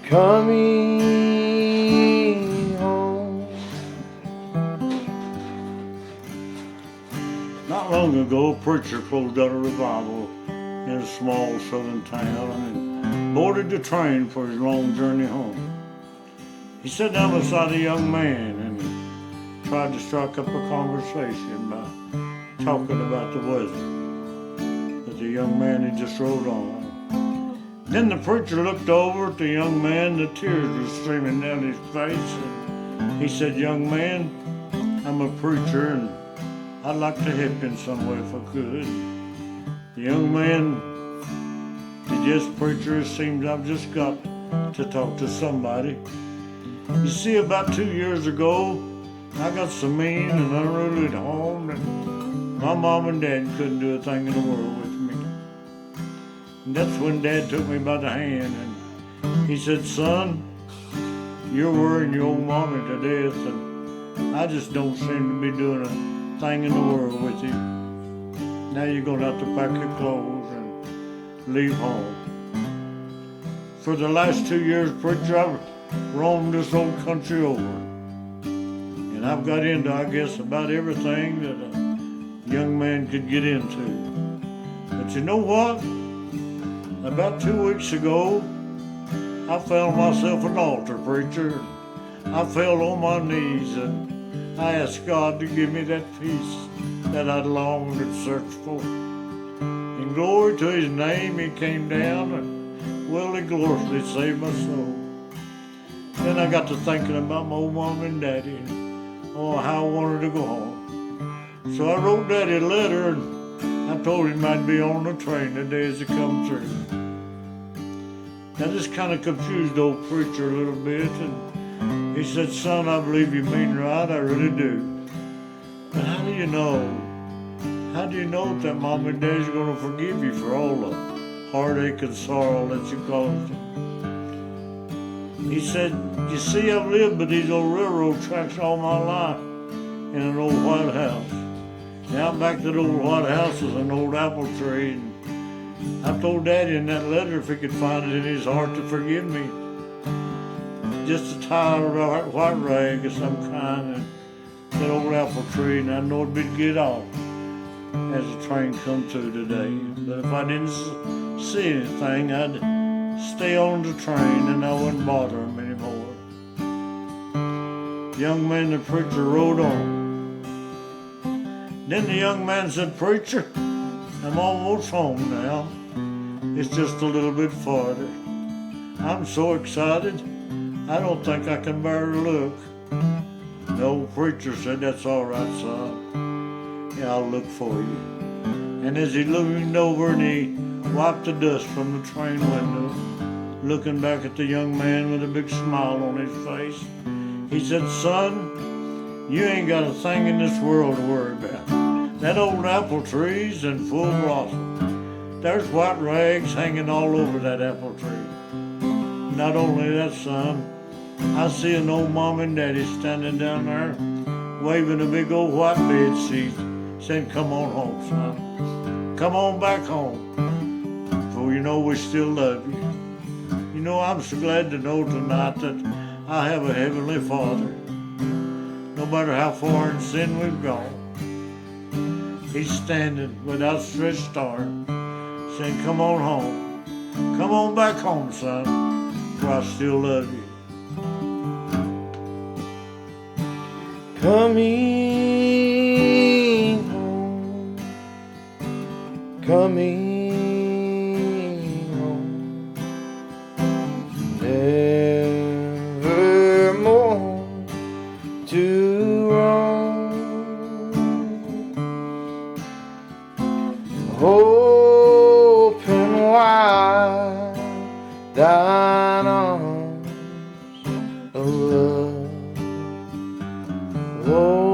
coming home. Not long ago, a preacher closed out a revival in a small southern town and boarded the train for his long journey home. He sat down beside a young man and tried to strike up a conversation by talking about the weather. But the young man, he just rode on. Then the preacher looked over at the young man, the tears were streaming down his face, and he said, "Young man, I'm a preacher and I'd like to help in some way if I could." The young man, said, "Yes, preacher, it seems I've just got to talk to somebody. You see, about 2 years ago, I got so mean and unruly at home that my mom and dad couldn't do a thing in the world with me. And that's when Dad took me by the hand and he said, 'Son, you're worrying your old mommy to death and I just don't seem to be doing a thing in the world with you. Now you're going to have to pack your clothes and leave home.' For the last 2 years, preacher, I've roamed this old country over. And I've got into, I guess, about everything that a young man could get into. But you know what? About 2 weeks ago, I found myself an altar, preacher. I fell on my knees and I asked God to give me that peace that I'd longed and searched for. And glory to his name, he came down and, well, he gloriously saved my soul. Then I got to thinking about my old mom and daddy and, oh, how I wanted to go home. So I wrote Daddy a letter and I told him I'd be on the train the day as it come through. Now this kind of confused the old preacher a little bit and he said, "Son, I believe you mean right, I really do. But how do you know? How do you know that Mom and Dad's going to forgive you for all the heartache and sorrow that you caused them?" He said, "You see, I've lived by these old railroad tracks all my life in an old white house. Now back to the old white house is an old apple tree. And I told Daddy in that letter if he could find it in his heart to forgive me, just to tie a white rag of some kind and that old apple tree, and I know it'd get off as the train come through today. But if I didn't see anything, I'd stay on the train and I wouldn't bother him anymore." The young man, the preacher, rode on. Then the young man said, "Preacher, I'm almost home now. It's just a little bit farther. I'm so excited, I don't think I can bear to look." The old preacher said, "That's all right, son. Yeah, I'll look for you." And as he leaned over and he wiped the dust from the train window, looking back at the young man with a big smile on his face, he said, "Son, you ain't got a thing in this world to worry about. That old apple tree's in full blossom. There's white rags hanging all over that apple tree. Not only that, son, I see an old mom and daddy standing down there waving a big old white bed sheet saying, 'Come on home, son. Come on back home. For you know we still love you.' You know, I'm so glad to know tonight that I have a heavenly Father. No matter how far in sin we've gone, he's standing with outstretched arm saying, 'Come on home. Come on back home, son, for I still love you.'" Coming home, coming home, nevermore to roam. Open wide thine arms of love. Oh,